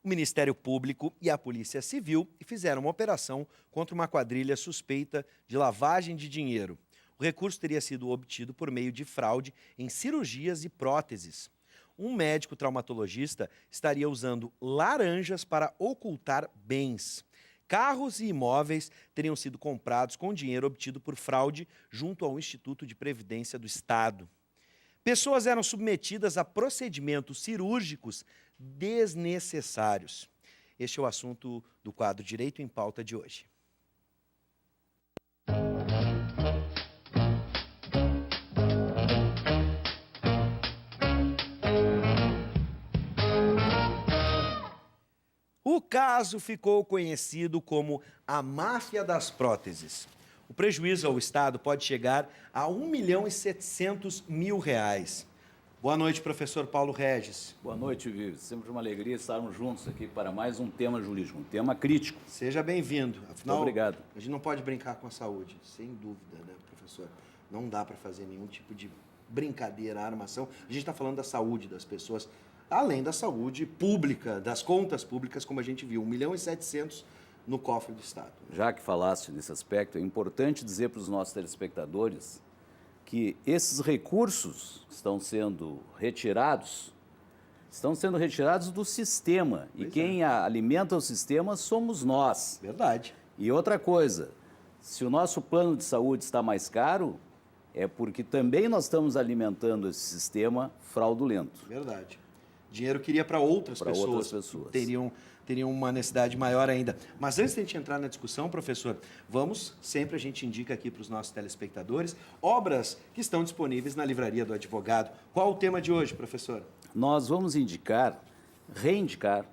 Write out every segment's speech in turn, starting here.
O Ministério Público e a Polícia Civil fizeram uma operação contra uma quadrilha suspeita de lavagem de dinheiro. O recurso teria sido obtido por meio de fraude em cirurgias e próteses. Um médico traumatologista estaria usando laranjas para ocultar bens. Carros e imóveis teriam sido comprados com dinheiro obtido por fraude junto ao Instituto de Previdência do Estado. Pessoas eram submetidas a procedimentos cirúrgicos desnecessários. Este é o assunto do quadro Direito em Pauta de hoje. O caso ficou conhecido como a máfia das próteses. O prejuízo ao Estado pode chegar a R$1.700.000. Boa noite, professor Paulo Regis. Boa noite, Vives. Sempre uma alegria estarmos juntos aqui para mais um tema jurídico, um tema crítico. Seja bem-vindo. Afinal, obrigado. A gente não pode brincar com a saúde, sem dúvida, né, professor? Não dá para fazer nenhum tipo de brincadeira, armação. A gente está falando da saúde das pessoas, além da saúde pública, das contas públicas, como a gente viu, 1.700.000 no cofre do Estado. Já que falaste nesse aspecto, é importante dizer para os nossos telespectadores que esses recursos estão sendo retirados do sistema. E quem alimenta o sistema somos nós. Verdade. E outra coisa, se o nosso plano de saúde está mais caro, é porque também nós estamos alimentando esse sistema fraudulento. Verdade. Dinheiro que iria para outras pessoas. Teriam uma necessidade maior ainda. Mas antes de a gente entrar na discussão, professor, sempre a gente indica aqui para os nossos telespectadores, obras que estão disponíveis na Livraria do Advogado. Qual o tema de hoje, professor? Nós vamos reindicar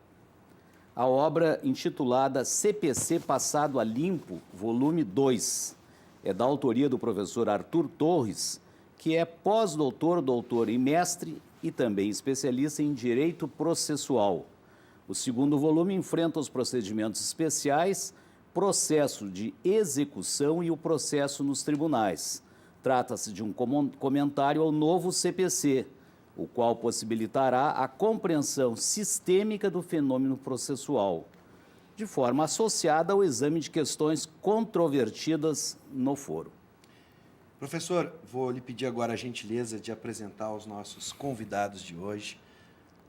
a obra intitulada CPC Passado a Limpo, volume 2. É da autoria do professor Arthur Torres, que é pós-doutor, doutor e mestre e também especialista em direito processual. O segundo volume enfrenta os procedimentos especiais, processo de execução e o processo nos tribunais. Trata-se de um comentário ao novo CPC, o qual possibilitará a compreensão sistêmica do fenômeno processual, de forma associada ao exame de questões controvertidas no foro. Professor, vou lhe pedir agora a gentileza de apresentar os nossos convidados de hoje.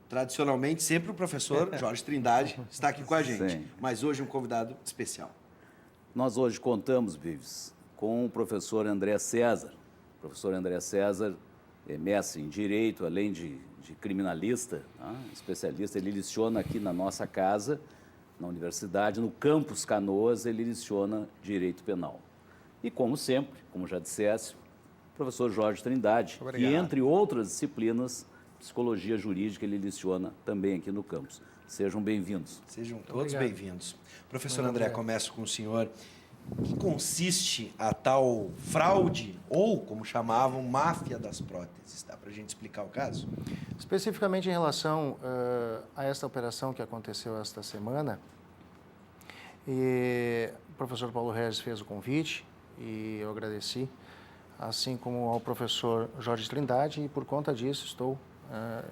Tradicionalmente, sempre o professor Jorge Trindade está aqui com a gente, Sim. Mas hoje um convidado especial. Nós hoje contamos, Vives, com o professor André César. O professor André César é mestre em Direito, além de criminalista, especialista. Ele leciona aqui na nossa casa, na universidade, no campus Canoas, ele leciona Direito Penal. E como sempre, como já dissesse, o professor Jorge Trindade, que entre outras disciplinas, Psicologia Jurídica, ele leciona também aqui no campus. Sejam bem-vindos. Sejam todos bem-vindos. Professor André, começo com o senhor. Em que consiste a tal fraude, ou, como chamavam, máfia das próteses? Dá para a gente explicar o caso? Especificamente em relação a esta operação que aconteceu esta semana, o professor Paulo Regis fez o convite e eu agradeci, assim como ao professor Jorge Trindade, e por conta disso estou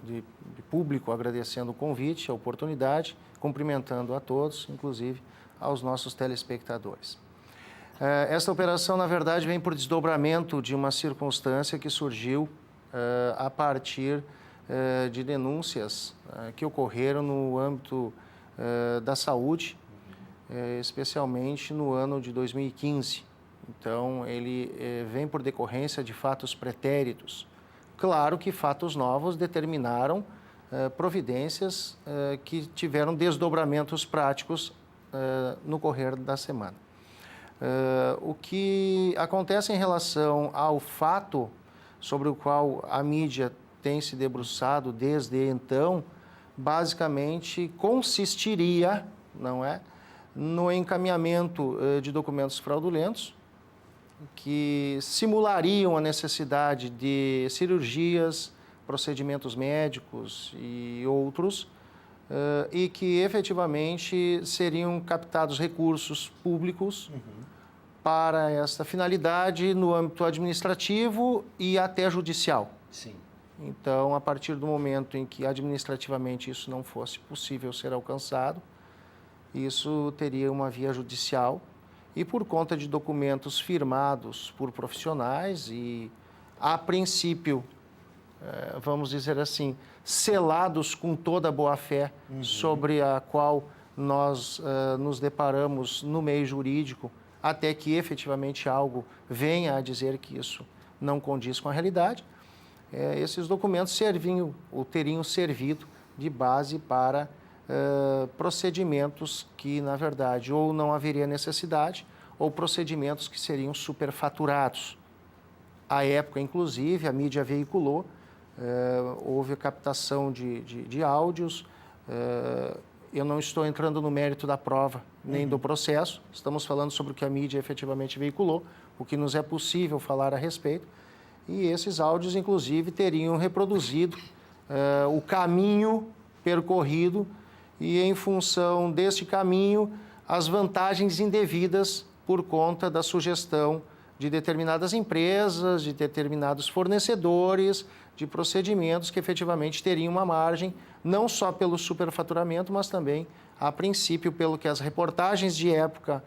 de público agradecendo o convite, a oportunidade, cumprimentando a todos, inclusive aos nossos telespectadores. Esta operação, na verdade, vem por desdobramento de uma circunstância que surgiu a partir de denúncias que ocorreram no âmbito da saúde, especialmente no ano de 2015. Então, ele vem por decorrência de fatos pretéritos. Claro que fatos novos determinaram providências que tiveram desdobramentos práticos no correr da semana. O que acontece em relação ao fato sobre o qual a mídia tem se debruçado desde então, basicamente consistiria, não é, no encaminhamento de documentos fraudulentos que simulariam a necessidade de cirurgias, procedimentos médicos e outros, e que efetivamente seriam captados recursos públicos para essa finalidade no âmbito administrativo e até judicial. Sim. Então, a partir do momento em que administrativamente isso não fosse possível ser alcançado, isso teria uma via judicial e por conta de documentos firmados por profissionais e, a princípio, vamos dizer assim, selados com toda a boa-fé sobre a qual nós nos deparamos no meio jurídico, até que efetivamente algo venha a dizer que isso não condiz com a realidade, esses documentos serviam ou teriam servido de base para procedimentos que, na verdade, ou não haveria necessidade, ou procedimentos que seriam superfaturados. À época, inclusive, a mídia veiculou, houve a captação de áudios, eu não estou entrando no mérito da prova, nem do processo, estamos falando sobre o que a mídia efetivamente veiculou, o que nos é possível falar a respeito, e esses áudios, inclusive, teriam reproduzido o caminho percorrido e, em função deste caminho, as vantagens indevidas por conta da sugestão de determinadas empresas, de determinados fornecedores, de procedimentos que efetivamente teriam uma margem, não só pelo superfaturamento, mas também, a princípio, pelo que as reportagens de época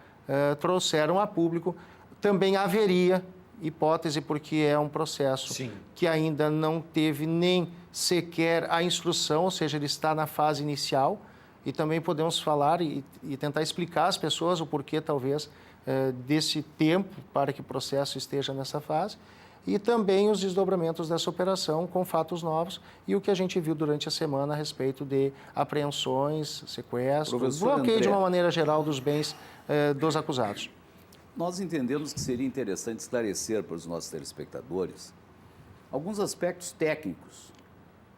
trouxeram a público, também haveria hipótese, porque é um processo que ainda não teve nem sequer a instrução, ou seja, ele está na fase inicial, e também podemos falar e tentar explicar às pessoas o porquê, talvez, desse tempo para que o processo esteja nessa fase, e também os desdobramentos dessa operação com fatos novos e o que a gente viu durante a semana a respeito de apreensões, sequestros, bloqueio de uma maneira geral dos bens dos acusados. Nós entendemos que seria interessante esclarecer para os nossos telespectadores alguns aspectos técnicos.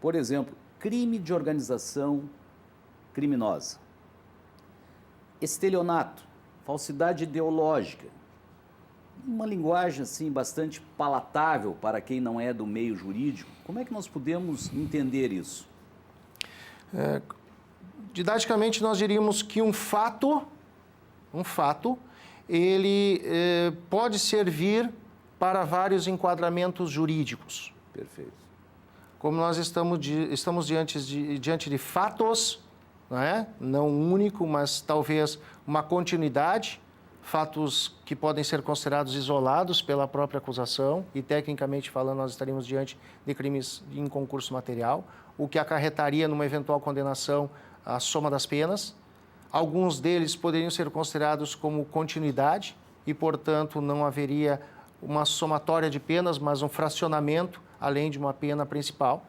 Por exemplo, crime de organização criminosa, estelionato, falsidade ideológica, uma linguagem assim bastante palatável para quem não é do meio jurídico. Como é que nós podemos entender isso? Didaticamente, nós diríamos que um fato, ele pode servir para vários enquadramentos jurídicos. Perfeito. Como nós estamos diante de fatos, não um único, mas talvez uma continuidade, fatos que podem ser considerados isolados pela própria acusação e, tecnicamente falando, nós estaríamos diante de crimes em concurso material, o que acarretaria numa eventual condenação a soma das penas. Alguns deles poderiam ser considerados como continuidade e, portanto, não haveria uma somatória de penas, mas um fracionamento, além de uma pena principal.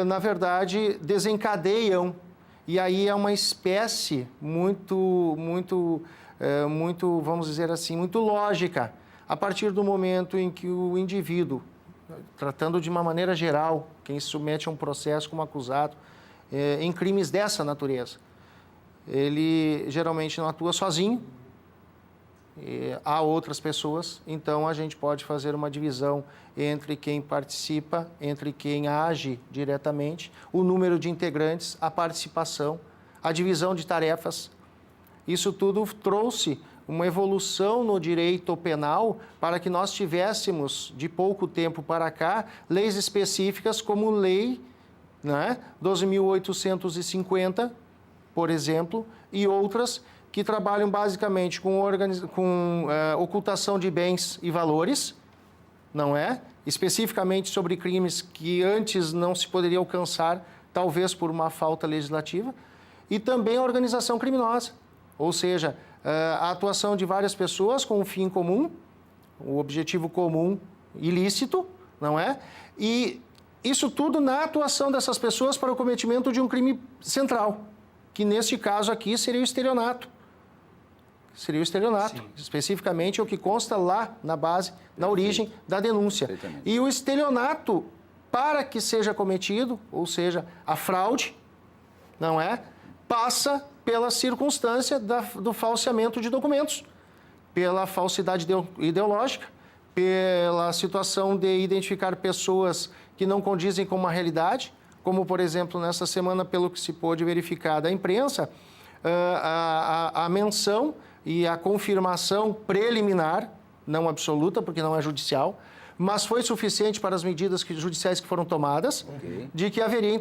Na verdade, desencadeiam, e aí é uma espécie muito, vamos dizer assim, muito lógica, a partir do momento em que o indivíduo, tratando de uma maneira geral, quem se submete a um processo como acusado, em crimes dessa natureza, ele geralmente não atua sozinho, há outras pessoas, então a gente pode fazer uma divisão entre quem participa, entre quem age diretamente, o número de integrantes, a participação, a divisão de tarefas. Isso tudo trouxe uma evolução no direito penal para que nós tivéssemos, de pouco tempo para cá, leis específicas como Lei 12.850, por exemplo, e outras que trabalham basicamente com ocultação de bens e valores, especificamente sobre crimes que antes não se poderia alcançar, talvez por uma falta legislativa, e também a organização criminosa, ou seja, a atuação de várias pessoas com um fim comum, o objetivo comum ilícito, E isso tudo na atuação dessas pessoas para o cometimento de um crime central, que neste caso aqui seria o estelionato. Seria o estelionato, especificamente o que consta lá na base, na origem da denúncia. E o estelionato, para que seja cometido, ou seja, a fraude, passa pela circunstância do falseamento de documentos, pela falsidade ideológica, pela situação de identificar pessoas que não condizem com uma realidade, como, por exemplo, nessa semana, pelo que se pôde verificar da imprensa, a menção e a confirmação preliminar, não absoluta, porque não é judicial, mas foi suficiente para as medidas judiciais que foram tomadas, de que haveria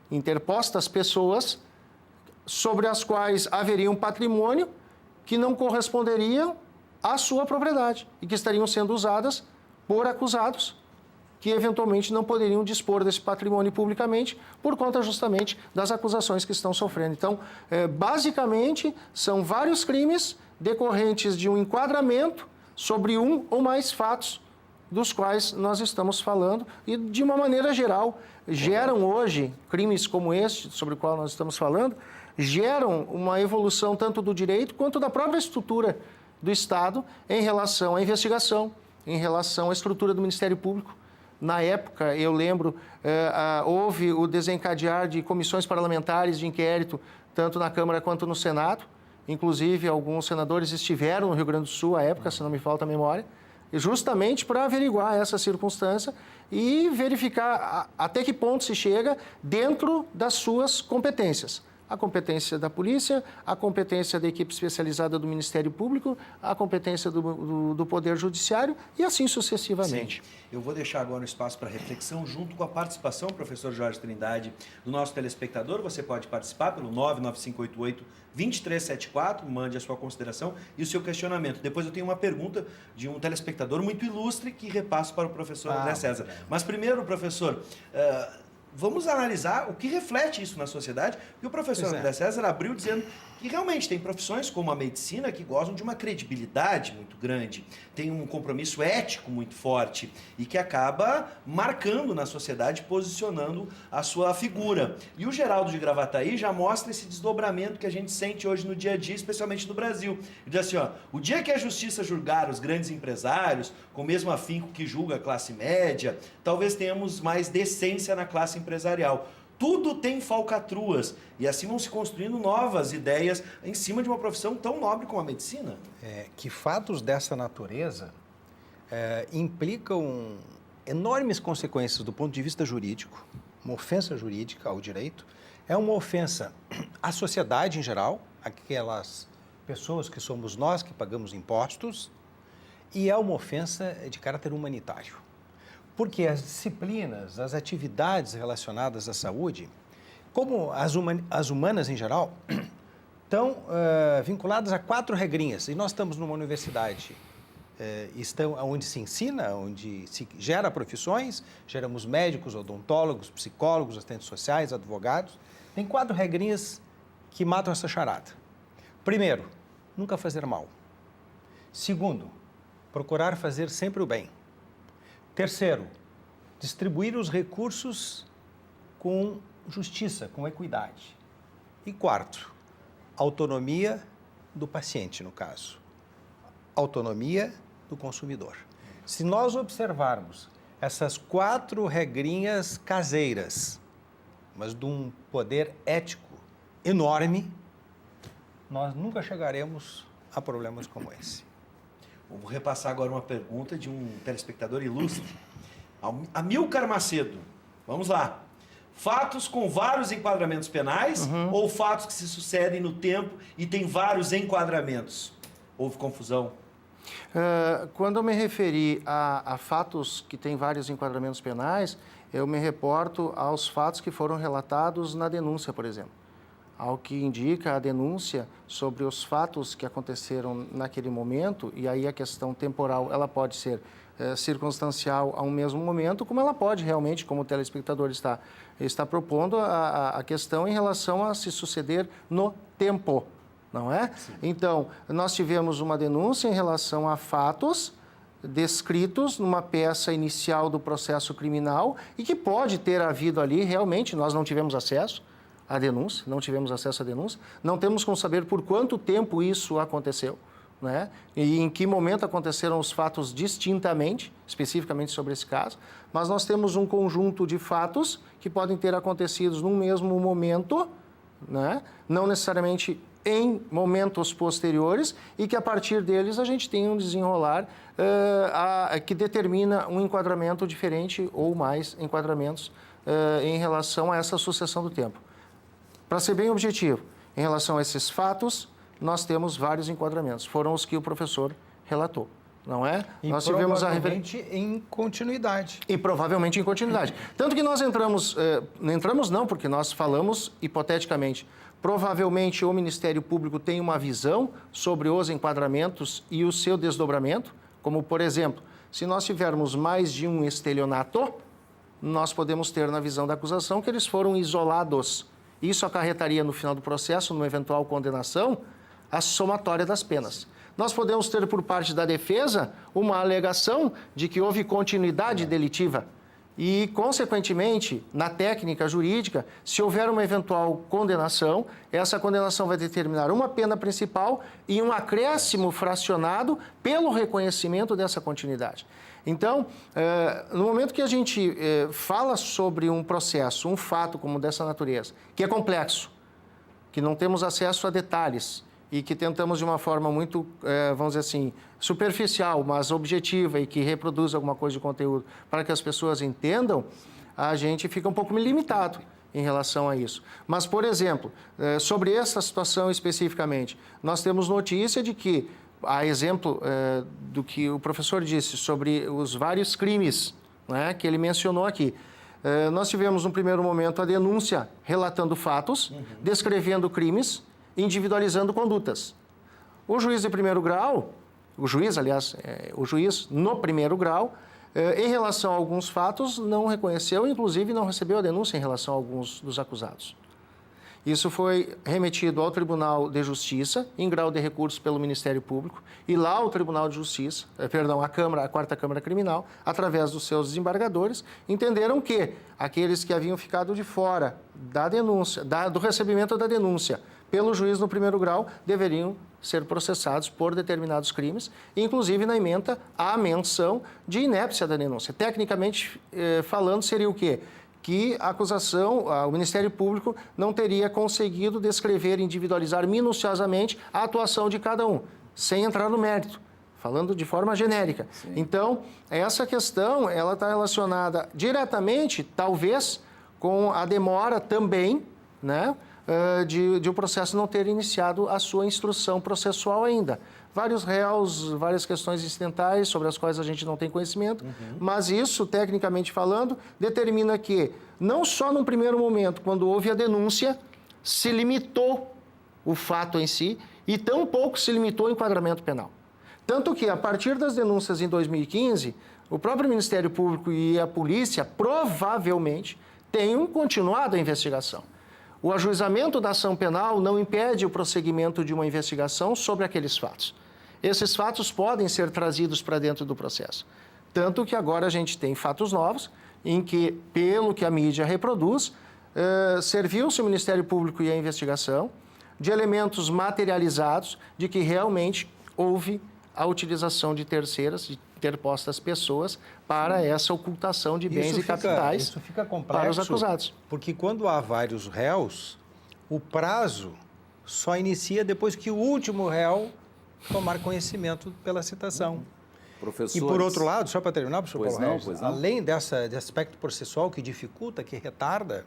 interpostas pessoas sobre as quais haveria um patrimônio que não corresponderiam à sua propriedade e que estariam sendo usadas por acusados que eventualmente não poderiam dispor desse patrimônio publicamente por conta justamente das acusações que estão sofrendo. Então, basicamente, são vários crimes decorrentes de um enquadramento sobre um ou mais fatos dos quais nós estamos falando e, de uma maneira geral, geram hoje, crimes como este, sobre o qual nós estamos falando, geram uma evolução tanto do direito quanto da própria estrutura do Estado em relação à investigação, em relação à estrutura do Ministério Público. Na época, eu lembro, houve o desencadear de comissões parlamentares de inquérito, tanto na Câmara quanto no Senado. Inclusive, alguns senadores estiveram no Rio Grande do Sul à época, se não me falta a memória, justamente para averiguar essa circunstância e verificar até que ponto se chega dentro das suas competências. A competência da polícia, a competência da equipe especializada do Ministério Público, a competência do Poder Judiciário e assim sucessivamente. Sim. Eu vou deixar agora um espaço para reflexão junto com a participação, professor Jorge Trindade, do nosso telespectador. Você pode participar pelo 99588-2374, mande a sua consideração e o seu questionamento. Depois eu tenho uma pergunta de um telespectador muito ilustre que repasso para o professor André César. Mas primeiro, professor... vamos analisar o que reflete isso na sociedade. E o professor André César abriu dizendo que realmente tem profissões como a medicina que gozam de uma credibilidade muito grande, tem um compromisso ético muito forte e que acaba marcando na sociedade, posicionando a sua figura. E o Geraldo de Gravataí já mostra esse desdobramento que a gente sente hoje no dia a dia, especialmente no Brasil. Ele diz assim, o dia que a justiça julgar os grandes empresários, com o mesmo afinco que julga a classe média, talvez tenhamos mais decência na classe empresarial. Tudo tem falcatruas e assim vão se construindo novas ideias em cima de uma profissão tão nobre como a medicina. Que fatos dessa natureza implicam enormes consequências do ponto de vista jurídico, uma ofensa jurídica ao direito, é uma ofensa à sociedade em geral, aquelas pessoas que somos nós que pagamos impostos, e é uma ofensa de caráter humanitário. Porque as disciplinas, as atividades relacionadas à saúde, como as humanas em geral, estão vinculadas a 4 regrinhas. E nós estamos numa universidade onde se ensina, onde se gera profissões, geramos médicos, odontólogos, psicólogos, assistentes sociais, advogados. Tem 4 regrinhas que matam essa charada. Primeiro, nunca fazer mal. Segundo, procurar fazer sempre o bem. Terceiro, distribuir os recursos com justiça, com equidade. E quarto, autonomia do paciente, no caso. Autonomia do consumidor. Se nós observarmos essas 4 regrinhas caseiras, mas de um poder ético enorme, nós nunca chegaremos a problemas como esse. Vou repassar agora uma pergunta de um telespectador ilustre. Amilcar Macedo, vamos lá. Fatos com vários enquadramentos penais ou fatos que se sucedem no tempo e tem vários enquadramentos? Houve confusão? Quando eu me referi a fatos que têm vários enquadramentos penais, eu me reporto aos fatos que foram relatados na denúncia, por exemplo. Ao que indica a denúncia sobre os fatos que aconteceram naquele momento, e aí a questão temporal ela pode ser circunstancial a um mesmo momento, como ela pode realmente, como o telespectador está propondo, a questão em relação a se suceder no tempo, não é? Sim. Então, nós tivemos uma denúncia em relação a fatos descritos numa peça inicial do processo criminal e que pode ter havido ali, realmente, nós não tivemos acesso à denúncia, não temos como saber por quanto tempo isso aconteceu, né? E em que momento aconteceram os fatos distintamente, especificamente sobre esse caso, mas nós temos um conjunto de fatos que podem ter acontecido num mesmo momento, né? Não necessariamente em momentos posteriores, e que a partir deles a gente tem um desenrolar que determina um enquadramento diferente ou mais enquadramentos em relação a essa sucessão do tempo. Para ser bem objetivo, em relação a esses fatos, nós temos vários enquadramentos. Foram os que o professor relatou. não é? E Nós tivemos provavelmente em continuidade. E provavelmente em continuidade. Tanto que nós entramos não, porque nós falamos hipoteticamente. Provavelmente o Ministério Público tem uma visão sobre os enquadramentos e o seu desdobramento, como, por exemplo, se nós tivermos mais de um estelionato, nós podemos ter na visão da acusação que eles foram isolados. Isso acarretaria no final do processo, numa eventual condenação, a somatória das penas. Nós podemos ter por parte da defesa uma alegação de que houve continuidade delitiva e, consequentemente, na técnica jurídica, se houver uma eventual condenação, essa condenação vai determinar uma pena principal e um acréscimo fracionado pelo reconhecimento dessa continuidade. Então, no momento que a gente fala sobre um processo, um fato como dessa natureza, que é complexo, que não temos acesso a detalhes e que tentamos de uma forma muito, vamos dizer assim, superficial, mas objetiva e que reproduz alguma coisa de conteúdo para que as pessoas entendam, a gente fica um pouco limitado em relação a isso. Mas, por exemplo, sobre essa situação especificamente, nós temos notícia de que, a exemplo do que o professor disse sobre os vários crimes, né, que ele mencionou aqui, nós tivemos, no primeiro momento, a denúncia relatando fatos, descrevendo crimes, individualizando condutas. O juiz de primeiro grau, o juiz no primeiro grau, em relação a alguns fatos, não reconheceu, inclusive não recebeu a denúncia em relação a alguns dos acusados. Isso foi remetido ao Tribunal de Justiça, em grau de recurso pelo Ministério Público, e lá o Tribunal de Justiça, a Quarta Câmara Criminal, através dos seus desembargadores, entenderam que aqueles que haviam ficado de fora da denúncia, do recebimento da denúncia pelo juiz no primeiro grau, deveriam ser processados por determinados crimes, inclusive na ementa há a menção de inépcia da denúncia. Tecnicamente falando, seria o quê? Que a acusação, o Ministério Público não teria conseguido descrever, individualizar minuciosamente a atuação de cada um, sem entrar no mérito, falando de forma genérica. Sim. Então, essa questão, ela está relacionada diretamente, talvez, com a demora também, né, de o processo não ter iniciado a sua instrução processual ainda. Vários réus, várias questões incidentais sobre as quais a gente não tem conhecimento, mas isso, tecnicamente falando, determina que, não só num primeiro momento, quando houve a denúncia, se limitou o fato em si e tampouco se limitou o enquadramento penal. Tanto que, a partir das denúncias em 2015, o próprio Ministério Público e a polícia provavelmente tenham continuado a investigação. O ajuizamento da ação penal não impede o prosseguimento de uma investigação sobre aqueles fatos. Esses fatos podem ser trazidos para dentro do processo. Tanto que agora a gente tem fatos novos, em que, pelo que a mídia reproduz, serviu-se o Ministério Público e a investigação de elementos materializados de que realmente houve a utilização de terceiras, de interpostas pessoas, para essa ocultação de bens e capitais isso fica complexo, para os acusados. Porque quando há vários réus, o prazo só inicia depois que o último réu tomar conhecimento pela citação. Professores... E por outro lado, só para terminar, professor Paulo Regis, pois não. Além desse aspecto processual que dificulta, que retarda,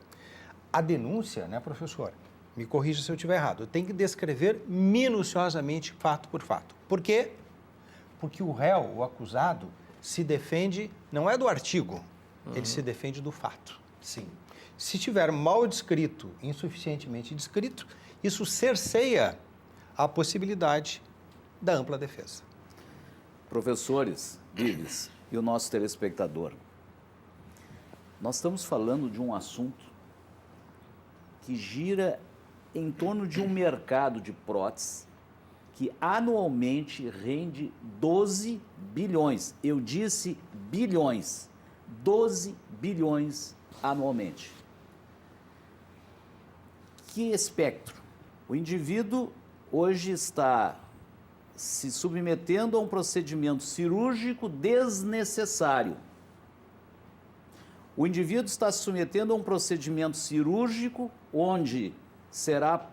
a denúncia, né, professor? Me corrija se eu estiver errado. Tem que descrever minuciosamente, fato por fato. Por quê? Porque o réu, o acusado, se defende, não é do artigo, ele se defende do fato. Sim. Se tiver mal descrito, insuficientemente descrito, isso cerceia a possibilidade da ampla defesa. Professores, Vives e o nosso telespectador, nós estamos falando de um assunto que gira em torno de um mercado de próteses que anualmente rende 12 bilhões. Eu disse bilhões. 12 bilhões anualmente. Que espectro? O indivíduo hoje está se submetendo a um procedimento cirúrgico desnecessário. O indivíduo está se submetendo a um procedimento cirúrgico onde será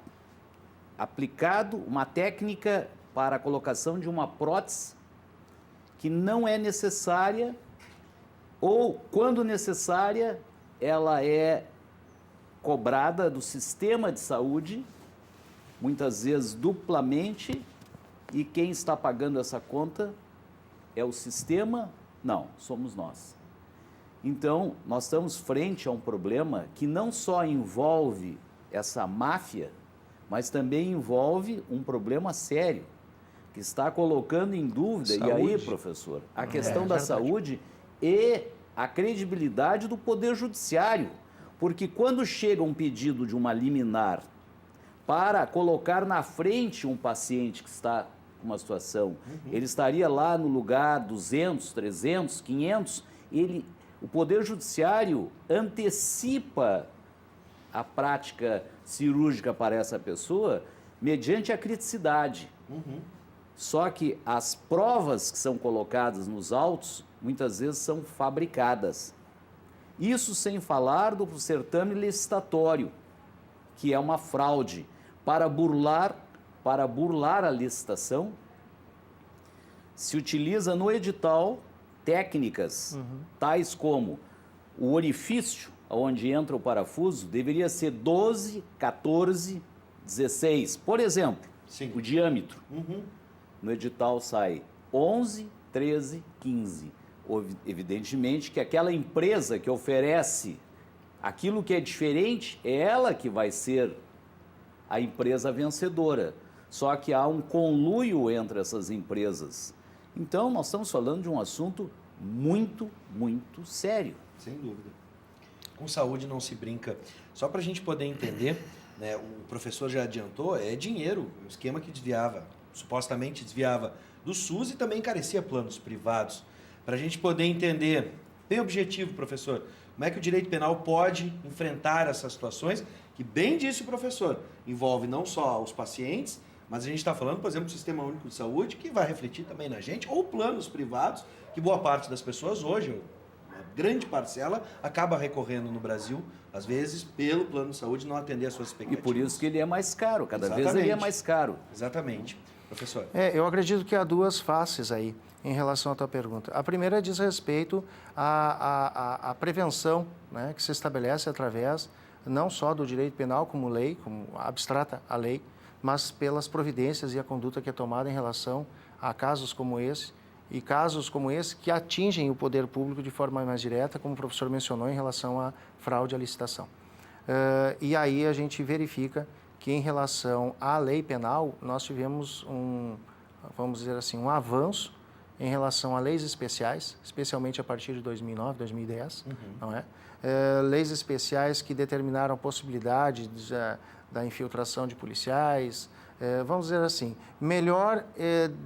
aplicado uma técnica para a colocação de uma prótese que não é necessária ou, quando necessária, ela é cobrada do sistema de saúde, muitas vezes duplamente, e quem está pagando essa conta É o sistema? Não, somos nós. Então, nós estamos frente a um problema que não só envolve essa máfia, mas também envolve um problema sério, que está colocando em dúvida, e aí, professor, a questão da saúde e a credibilidade do Poder Judiciário. Porque quando chega um pedido de uma liminar para colocar na frente um paciente que está com uma situação, ele estaria lá no lugar 200, 300, 500, o Poder Judiciário antecipa a prática cirúrgica para essa pessoa mediante a criticidade. Só que as provas que são colocadas nos autos, muitas vezes são fabricadas. Isso sem falar do certame licitatório, que é uma fraude. Para burlar a licitação, se utiliza no edital técnicas, tais como o orifício, onde entra o parafuso, deveria ser 12, 14, 16. Por exemplo, o diâmetro. No edital sai 11, 13, 15. Evidentemente que aquela empresa que oferece aquilo que é diferente, é ela que vai ser a empresa vencedora. Só que há um conluio entre essas empresas. Então, nós estamos falando de um assunto muito, muito sério. Sem dúvida. Com saúde não se brinca. Só para a gente poder entender, né, o professor já adiantou, é dinheiro, o esquema que supostamente desviava do SUS e também encarecia planos privados. Para a gente poder entender, bem objetivo, professor, como é que o direito penal pode enfrentar essas situações, que bem disse o professor, envolve não só os pacientes, mas a gente está falando, por exemplo, do Sistema Único de Saúde, que vai refletir também na gente, ou planos privados, que boa parte das pessoas hoje, uma grande parcela, acaba recorrendo no Brasil, às vezes, pelo plano de saúde, não atender às suas expectativas. E por isso que ele é mais caro, cada vez ele é mais caro. Exatamente. Professor. Eu acredito que há duas faces aí em relação à tua pergunta. A primeira diz respeito à prevenção, né, que se estabelece através não só do direito penal como lei, como abstrata a lei, mas pelas providências e a conduta que é tomada em relação a casos como esse, e casos como esse que atingem o poder público de forma mais direta, como o professor mencionou, em relação à fraude à licitação. E aí a gente verifica que em relação à lei penal, nós tivemos vamos dizer assim, um avanço em relação a leis especiais, especialmente a partir de 2009, 2010, não é? Leis especiais que determinaram a possibilidade da infiltração de policiais, vamos dizer assim, melhor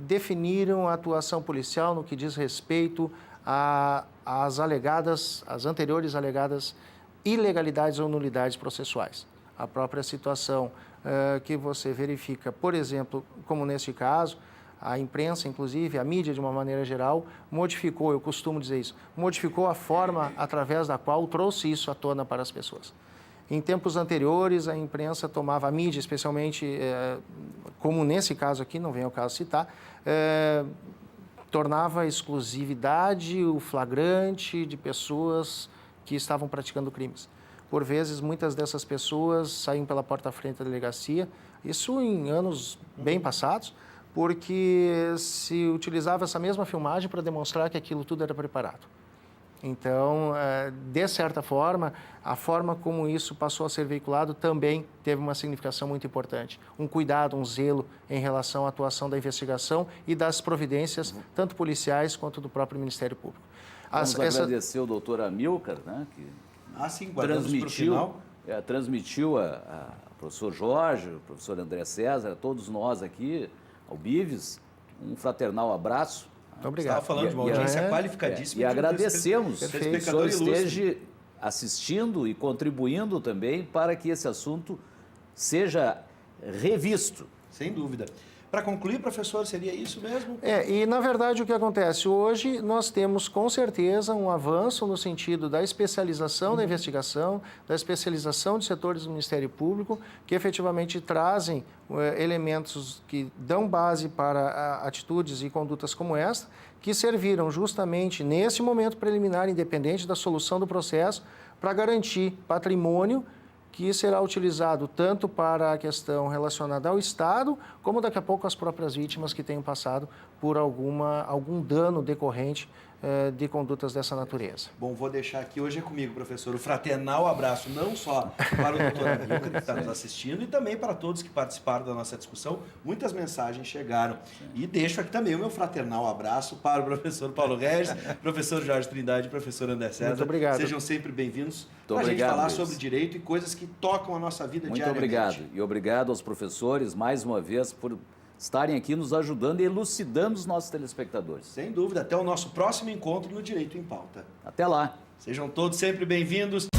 definiram a atuação policial no que diz respeito às anteriores alegadas ilegalidades ou nulidades processuais. A própria situação que você verifica, por exemplo, como neste caso, a imprensa, inclusive, a mídia, de uma maneira geral, modificou, eu costumo dizer isso, modificou a forma através da qual trouxe isso à tona para as pessoas. Em tempos anteriores, a imprensa tomava, a mídia especialmente, como nesse caso aqui, não vem ao caso citar, tornava a exclusividade, o flagrante de pessoas que estavam praticando crimes. Por vezes, muitas dessas pessoas saíam pela porta-frente da delegacia, isso em anos bem passados, porque se utilizava essa mesma filmagem para demonstrar que aquilo tudo era preparado. Então, de certa forma, a forma como isso passou a ser veiculado também teve uma significação muito importante. Um cuidado, um zelo em relação à atuação da investigação e das providências, tanto policiais quanto do próprio Ministério Público. Vamos agradecer o doutor Amilcar, né, que transmitiu a professor Jorge, o professor André César, a todos nós aqui, ao Bives, um fraternal abraço. Muito obrigado. Estava falando de uma audiência qualificadíssima. E agradecemos que o senhor esteja ilustre. assistindo e contribuindo também para que esse assunto seja revisto. Sem dúvida. Para concluir, professor, seria isso mesmo? E na verdade o que acontece? Hoje nós temos com certeza um avanço no sentido da especialização da investigação, da especialização de setores do Ministério Público, que efetivamente trazem elementos que dão base para atitudes e condutas como esta, que serviram justamente nesse momento preliminar, independente da solução do processo, para garantir patrimônio que será utilizado tanto para a questão relacionada ao Estado, como daqui a pouco as próprias vítimas que tenham passado por algum dano decorrente de condutas dessa natureza. Bom, vou deixar aqui, hoje é comigo, professor, o fraternal abraço, não só para o doutor Amilcar, que está nos assistindo, e também para todos que participaram da nossa discussão. Muitas mensagens chegaram. E deixo aqui também o meu fraternal abraço para o professor Paulo Regis, professor Jorge Trindade e professor André César. Muito obrigado. Sejam sempre bem-vindos para a gente obrigado, falar Luiz. sobre direito e coisas que tocam a nossa vida Muito diariamente. obrigado. E obrigado aos professores, mais uma vez, por estarem aqui nos ajudando e elucidando os nossos telespectadores. Sem dúvida. Até o nosso próximo encontro no Direito em Pauta. Até lá. Sejam todos sempre bem-vindos.